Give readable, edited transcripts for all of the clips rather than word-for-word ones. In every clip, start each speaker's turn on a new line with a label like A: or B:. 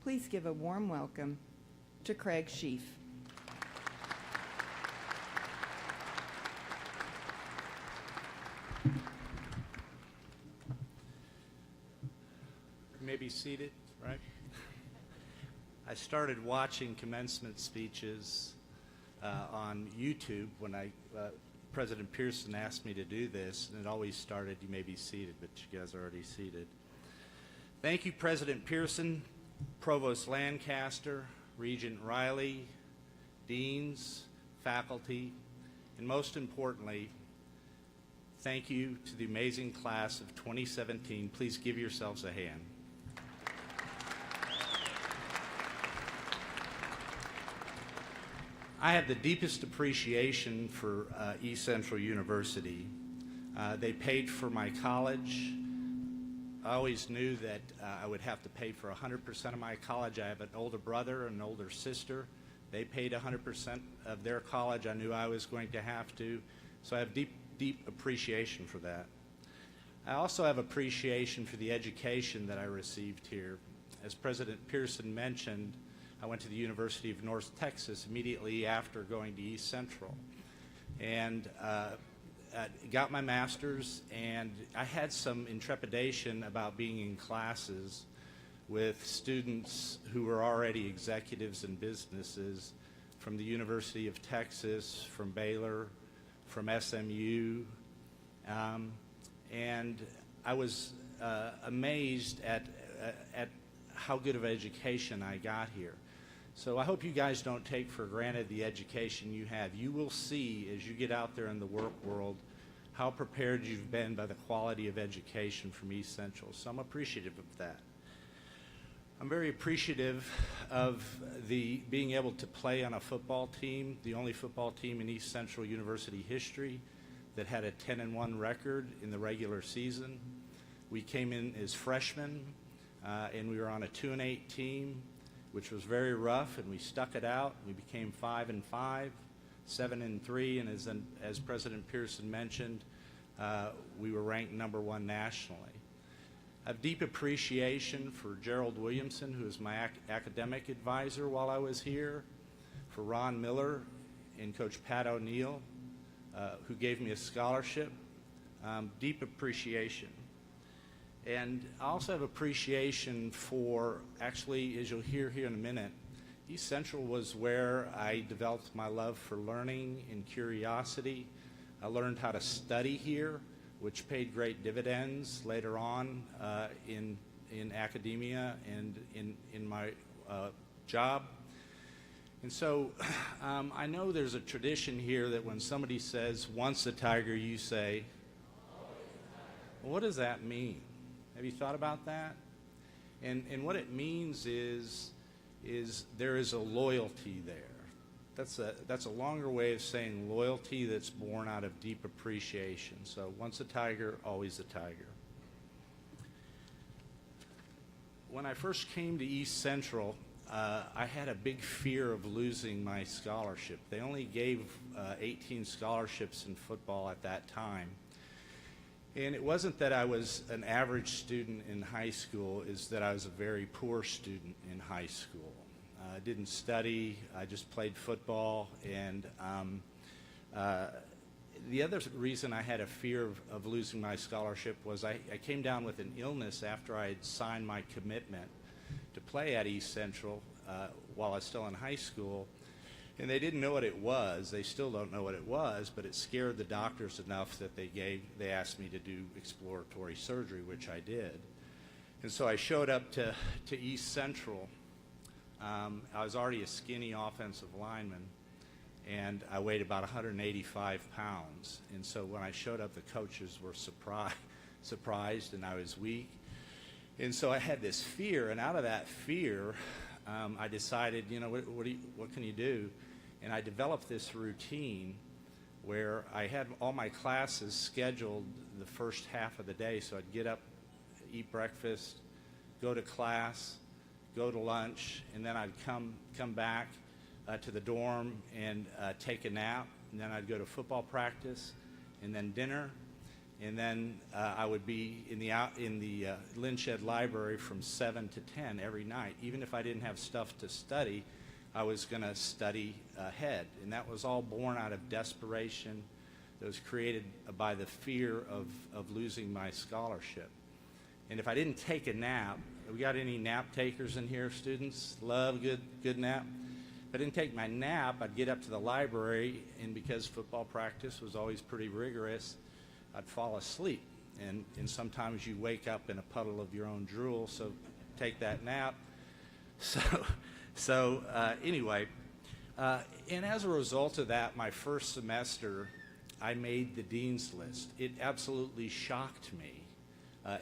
A: please give a warm welcome to Craig Sheaf.
B: You may be seated, right? I started watching commencement speeches on YouTube when President Pearson asked me to do this, and it always started, you may be seated, but you guys are already seated. Thank you, President Pearson, Provost Lancaster, Regent Riley, deans, faculty, and most importantly, thank you to the amazing class of 2017. Please give yourselves a hand. I have the deepest appreciation for East Central University. They paid for my college. I always knew that I would have to pay for 100% of my college. I have an older brother and an older sister. They paid 100% of their college. I knew I was going to have to. So I have deep appreciation for that. I also have appreciation for the education that I received here. As President Pearson mentioned, I went to the University of North Texas immediately after going to East Central, and got my master's, and I had some intrepidation about being in classes with students who were already executives in businesses from the University of Texas, from Baylor, from SMU, and I was amazed at how good of education I got here. So I hope you guys don't take for granted the education you have. You will see as you get out there in the work world how prepared you've been by the quality of education from East Central. So I'm appreciative of that. I'm very appreciative of being able to play on a football team, the only football team in East Central University history that had a 10-1 record in the regular season. We came in as freshmen, and we were on a 2-8 team, which was very rough, and we stuck it out. We became 5-5, 7-3, and as President Pearson mentioned, we were ranked #1 nationally. I have deep appreciation for Gerald Williamson, who was my academic advisor while I was here, for Ron Miller and Coach Pat O'Neill, who gave me a scholarship. Deep appreciation. And I also have appreciation for, actually, as you'll hear here in a minute, East Central was where I developed my love for learning and curiosity. I learned how to study here, which paid great dividends later on in academia and in my job. And so I know there's a tradition here that when somebody says, "Once a Tiger," you say, well, what does that mean? Have you thought about that? And what it means is there is a loyalty there. That's a longer way of saying loyalty that's born out of deep appreciation. So once a Tiger, always a Tiger. When I first came to East Central, I had a big fear of losing my scholarship. They only gave 18 scholarships in football at that time. And it wasn't that I was an average student in high school, it's that I was a very poor student in high school. I didn't study, I just played football, and the other reason I had a fear of losing my scholarship was I came down with an illness after I had signed my commitment to play at East Central while I was still in high school. And they didn't know what it was. They still don't know what it was, but it scared the doctors enough that they asked me to do exploratory surgery, which I did. And so I showed up to East Central. I was already a skinny offensive lineman, and I weighed about 185 pounds. And so when I showed up, the coaches were surprised, and I was weak. And so I had this fear, and out of that fear, I decided, what can you do? And I developed this routine where I had all my classes scheduled the first half of the day. So I'd get up, eat breakfast, go to class, go to lunch, and then I'd come back to the dorm and take a nap. And then I'd go to football practice, and then dinner, And then I would be in the Lynn Shed Library from 7 to 10 every night. Even if I didn't have stuff to study, I was going to study ahead. And that was all born out of desperation that was created by the fear of losing my scholarship. And if I didn't take a nap, we got any nap takers in here, students? Love a good nap? If I didn't take my nap, I'd get up to the library, and because football practice was always pretty rigorous, I'd fall asleep. And sometimes you wake up in a puddle of your own drool, so take that nap. So anyway, and as a result of that, my first semester, I made the dean's list. It absolutely shocked me.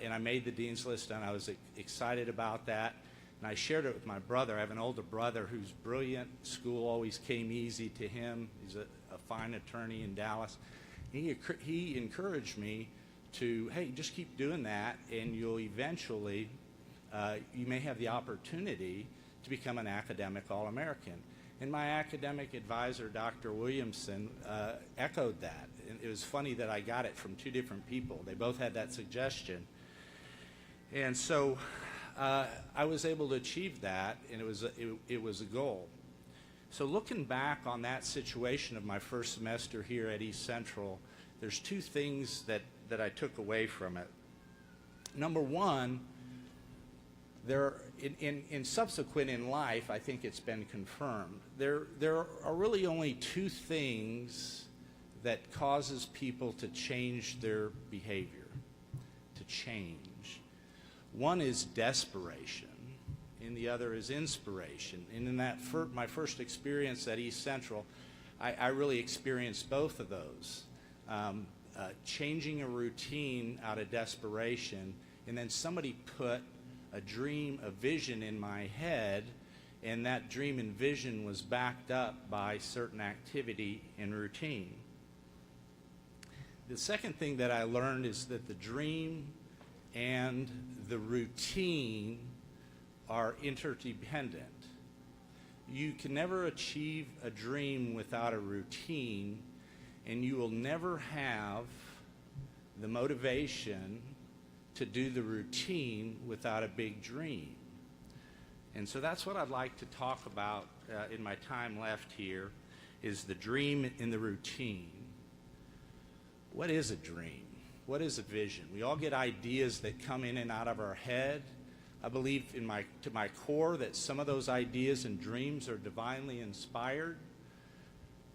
B: And I made the dean's list, and I was excited about that. And I shared it with my brother. I have an older brother who's brilliant. School always came easy to him. He's a fine attorney in Dallas. He encouraged me to, hey, just keep doing that, and you'll eventually, you may have the opportunity to become an academic All-American. And my academic advisor, Dr. Williamson, echoed that. And it was funny that I got it from two different people. They both had that suggestion. And so I was able to achieve that, and it was a goal. So looking back on that situation of my first semester here at East Central, there's two things that I took away from it. Number one, in subsequent in life, I think it's been confirmed, there are really only two things that causes people to change their behavior, to change. One is desperation, and the other is inspiration. And in that my first experience at East Central, I really experienced both of those. Changing a routine out of desperation, and then somebody put a dream, a vision in my head, and that dream and vision was backed up by certain activity and routine. The second thing that I learned is that the dream and the routine are interdependent. You can never achieve a dream without a routine, and you will never have the motivation to do the routine without a big dream. And so that's what I'd like to talk about in my time left here, is the dream and the routine. What is a dream? What is a vision? We all get ideas that come in and out of our head. I believe to my core that some of those ideas and dreams are divinely inspired.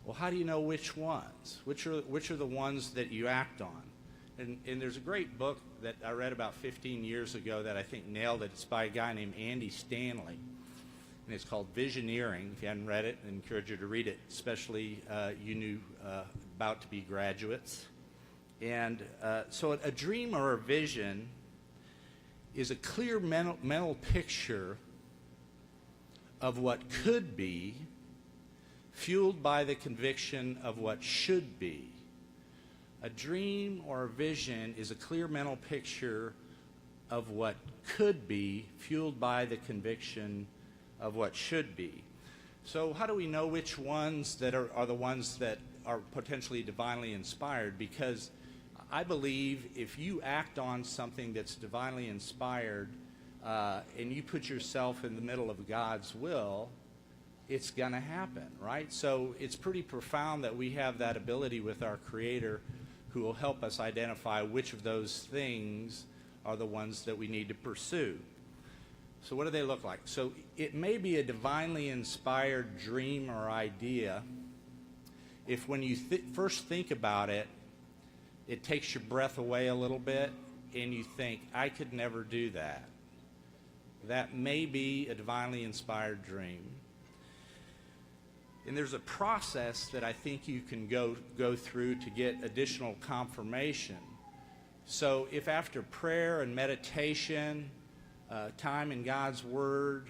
B: Well, how do you know which ones? Which are the ones that you act on? And there's a great book that I read about 15 years ago that I think nailed it. It's by a guy named Andy Stanley, and it's called Visioneering. If you haven't read it, I encourage you to read it, especially you new about to be graduates. And so a dream or a vision is a clear mental picture of what could be, fueled by the conviction of what should be. A dream or a vision is a clear mental picture of what could be, fueled by the conviction of what should be. So how do we know which ones that are the ones that are potentially divinely inspired? Because I believe if you act on something that's divinely inspired and you put yourself in the middle of God's will, it's going to happen, right? So it's pretty profound that we have that ability with our Creator, who will help us identify which of those things are the ones that we need to pursue. So what do they look like? So it may be a divinely inspired dream or idea if when you first think about it, it takes your breath away a little bit and you think, I could never do that. That may be a divinely inspired dream. And there's a process that I think you can go through to get additional confirmation. So if after prayer and meditation, time in God's Word,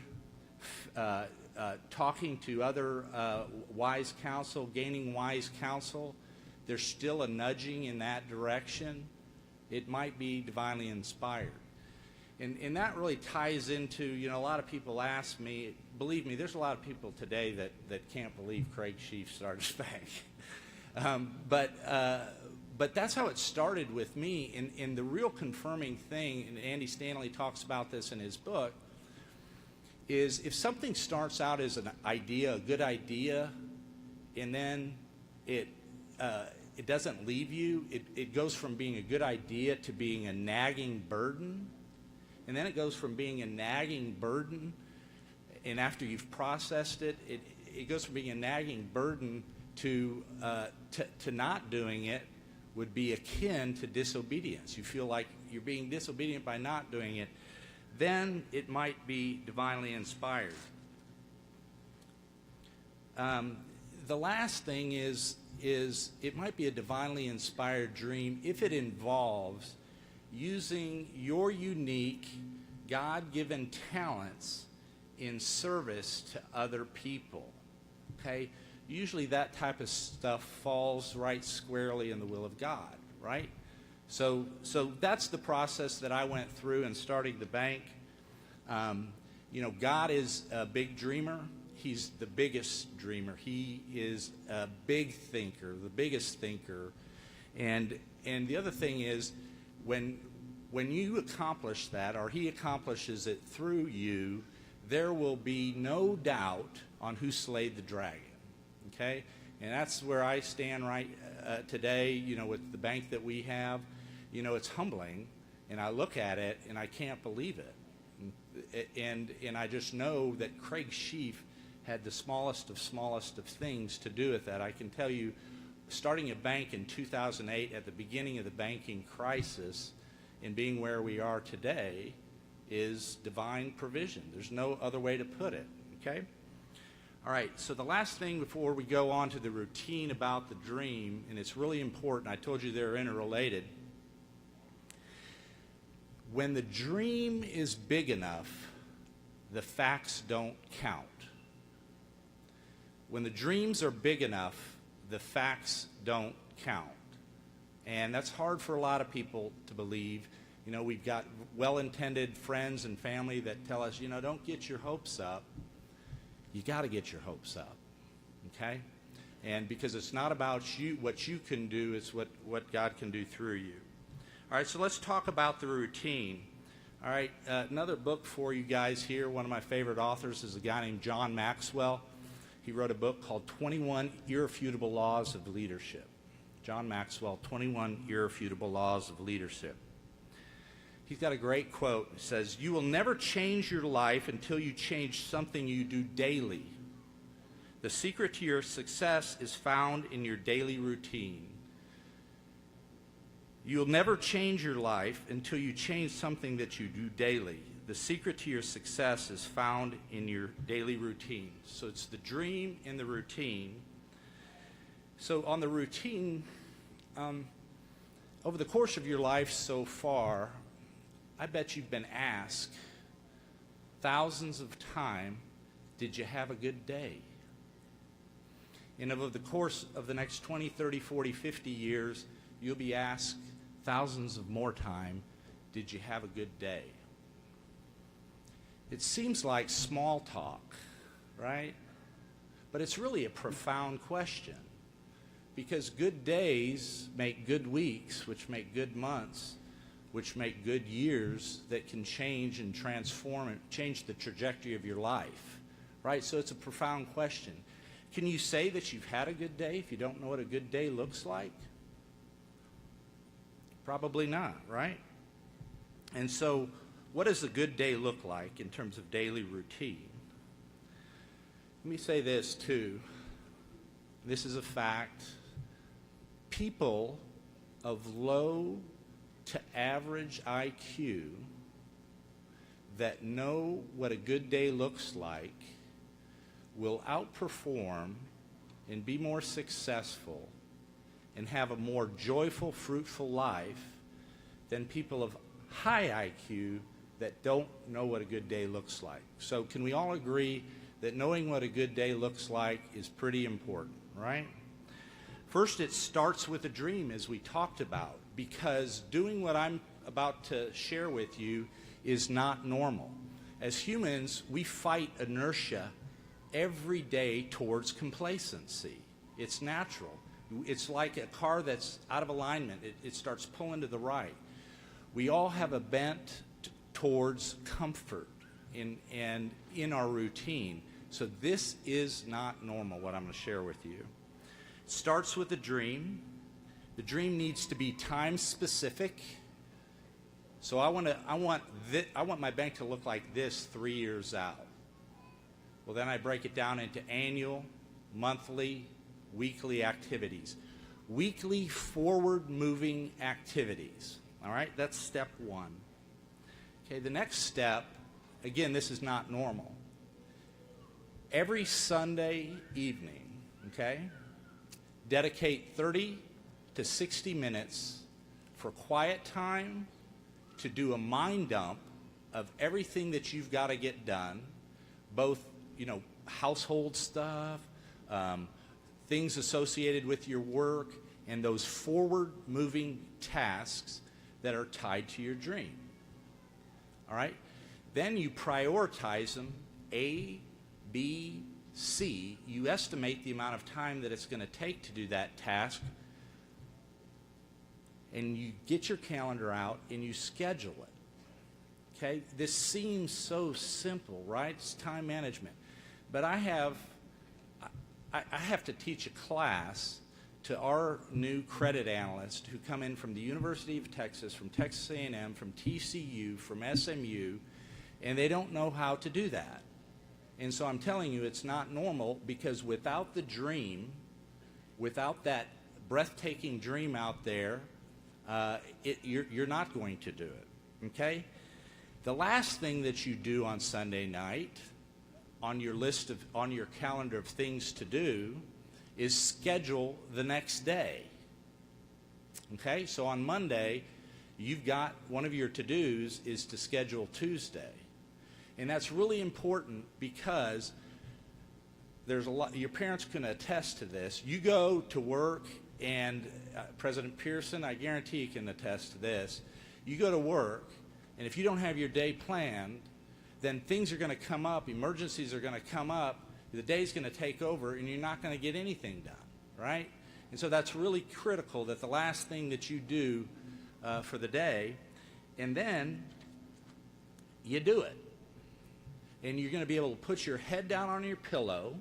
B: talking to other wise counsel, gaining wise counsel, there's still a nudging in that direction, it might be divinely inspired. And that really ties into, a lot of people ask me, believe me, there's a lot of people today that can't believe Craig Sheaf started Spank. But that's how it started with me. And the real confirming thing, and Andy Stanley talks about this in his book, is if something starts out as an idea, a good idea, and then it doesn't leave you, it goes from being a good idea to being a nagging burden, and then it goes from being a nagging burden, and after you've processed it, it goes from being a nagging burden to not doing it would be akin to disobedience. You feel like you're being disobedient by not doing it. Then it might be divinely inspired. The last thing is it might be a divinely inspired dream if it involves using your unique God-given talents in service to other people. Okay? Usually that type of stuff falls right squarely in the will of God, right? So that's the process that I went through in starting the bank. God is a big dreamer. He's the biggest dreamer. He is a big thinker, the biggest thinker. And the other thing is, when you accomplish that, or he accomplishes it through you, there will be no doubt on who slayed the dragon. Okay? And that's where I stand right today, with the bank that we have. It's humbling, and I look at it, and I can't believe it. And I just know that Craig Sheaf had the smallest of things to do with that. I can tell you, starting a bank in 2008 at the beginning of the banking crisis and being where we are today is divine provision. There's no other way to put it, okay? All right, so the last thing before we go on to the routine about the dream, and it's really important, I told you they're interrelated. When the dream is big enough, the facts don't count. When the dreams are big enough, the facts don't count. And that's hard for a lot of people to believe. We've got well-intended friends and family that tell us, don't get your hopes up. You got to get your hopes up, okay? And because it's not about you, what you can do, it's what God can do through you. All right, so let's talk about the routine. All right, another book for you guys here. One of my favorite authors is a guy named John Maxwell. He wrote a book called 21 Irrefutable Laws of Leadership. John Maxwell, 21 Irrefutable Laws of Leadership. He's got a great quote. It says, "You will never change your life until you change something you do daily. The secret to your success is found in your daily routine. You'll never change your life until you change something that you do daily. The secret to your success is found in your daily routine." So it's the dream and the routine. So on the routine, over the course of your life so far, I bet you've been asked thousands of times, did you have a good day? And over the course of the next 20, 30, 40, 50 years, you'll be asked thousands of more times, did you have a good day? It seems like small talk, right? But it's really a profound question, because good days make good weeks, which make good months, which make good years that can change and transform and change the trajectory of your life, right? So it's a profound question. Can you say that you've had a good day if you don't know what a good day looks like? Probably not, right? And so what does a good day look like in terms of daily routine? Let me say this too. This is a fact. People of low to average IQ that know what a good day looks like will outperform and be more successful and have a more joyful, fruitful life than people of high IQ that don't know what a good day looks like. So can we all agree that knowing what a good day looks like is pretty important, right? First, it starts with a dream, as we talked about, because doing what I'm about to share with you is not normal. As humans, we fight inertia every day towards complacency. It's natural. It's like a car that's out of alignment. It starts pulling to the right. We all have a bent towards comfort and in our routine. So this is not normal, what I'm going to share with you. It starts with a dream. The dream needs to be time specific. So I want my bank to look like this 3 years out. Well, then I break it down into annual, monthly, weekly activities. Weekly forward-moving activities. All right, that's step one. Okay, the next step, again, this is not normal. Every Sunday evening, okay, dedicate 30 to 60 minutes for quiet time to do a mind dump of everything that you've got to get done, both, household stuff, things associated with your work, and those forward-moving tasks that are tied to your dream. All right? Then you prioritize them, A, B, C. You estimate the amount of time that it's going to take to do that task, and you get your calendar out and you schedule it. Okay? This seems so simple, right? It's time management. But I have to teach a class to our new credit analysts who come in from the University of Texas, from Texas A&M, from TCU, from SMU, and they don't know how to do that. And so I'm telling you, it's not normal, because without the dream, without that breathtaking dream out there, you're not going to do it, okay? The last thing that you do on Sunday night on your calendar of things to do is schedule the next day. Okay, so on Monday, you've got one of your to-dos is to schedule Tuesday. And that's really important because there's a lot, your parents can attest to this. You go to work, and President Pearson, I guarantee you can attest to this. You go to work, and if you don't have your day planned, then things are going to come up, emergencies are going to come up, the day's going to take over, and you're not going to get anything done, right? And so that's really critical, that the last thing that you do for the day, and then you do it. And you're going to be able to put your head down on your pillow.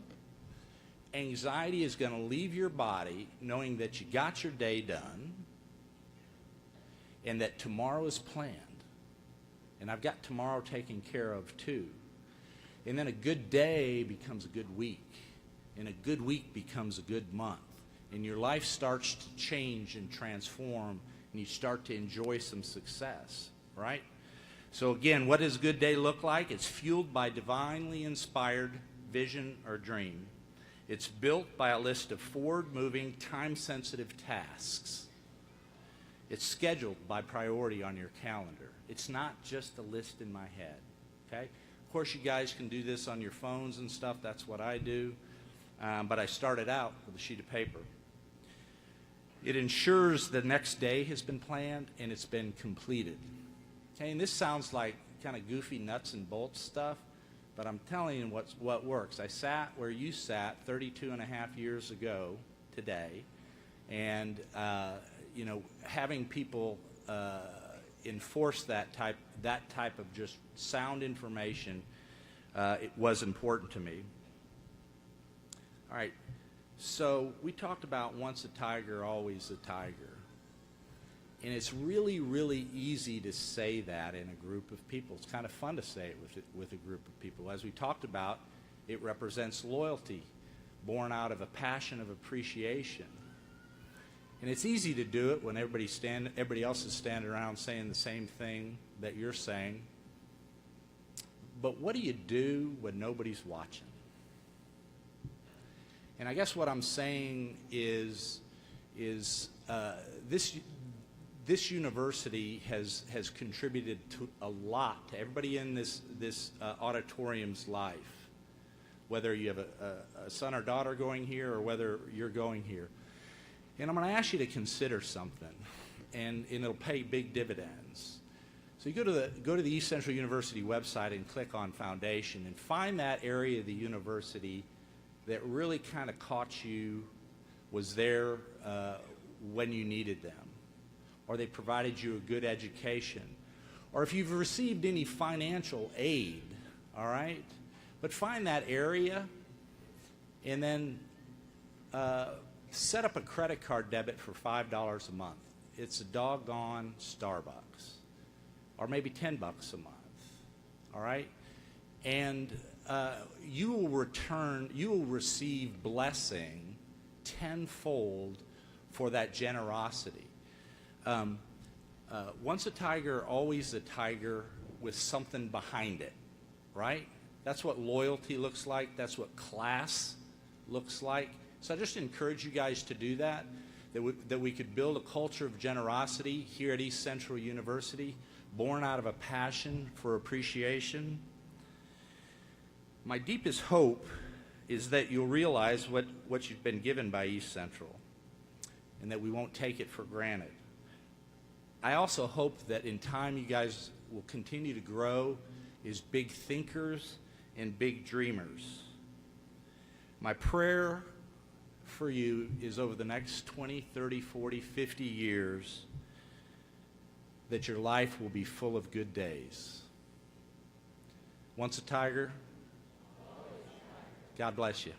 B: Anxiety is going to leave your body knowing that you got your day done and that tomorrow is planned. And I've got tomorrow taken care of too. And then a good day becomes a good week. And a good week becomes a good month. And your life starts to change and transform, and you start to enjoy some success, right? So again, what does a good day look like? It's fueled by divinely inspired vision or dream. It's built by a list of forward-moving, time-sensitive tasks. It's scheduled by priority on your calendar. It's not just a list in my head, okay? Of course, you guys can do this on your phones and stuff. That's what I do. But I started out with a sheet of paper. It ensures the next day has been planned and it's been completed. Okay, and this sounds like kind of goofy nuts and bolts stuff, but I'm telling you what works. I sat where you sat 32 and a half years ago today, and having people enforce that type of just sound information, it was important to me. All right, so we talked about once a tiger, always a tiger. And it's really, really easy to say that in a group of people. It's kind of fun to say it with a group of people. As we talked about, it represents loyalty, born out of a passion of appreciation. And it's easy to do it when everybody else is standing around saying the same thing that you're saying. But what do you do when nobody's watching? And I guess what I'm saying is this university has contributed to a lot to everybody in this auditorium's life, whether you have a son or daughter going here or whether you're going here. And I'm going to ask you to consider something, and it'll pay big dividends. So you go to the East Central University website and click on Foundation and find that area of the university that really kind of caught you was there when you needed them, or they provided you a good education, or if you've received any financial aid, all right? But find that area and then set up a credit card debit for $5 a month. It's a doggone Starbucks, or maybe $10 a month, all right? And you will receive blessing tenfold for that generosity. Once a tiger, always a tiger with something behind it, right? That's what loyalty looks like. That's what class looks like. So I just encourage you guys to do that, that we could build a culture of generosity here at East Central University, born out of a passion for appreciation. My deepest hope is that you'll realize what you've been given by East Central, and that we won't take it for granted. I also hope that in time you guys will continue to grow as big thinkers and big dreamers. My prayer for you is over the next 20, 30, 40, 50 years that your life will be full of good days. Once a tiger, God bless you.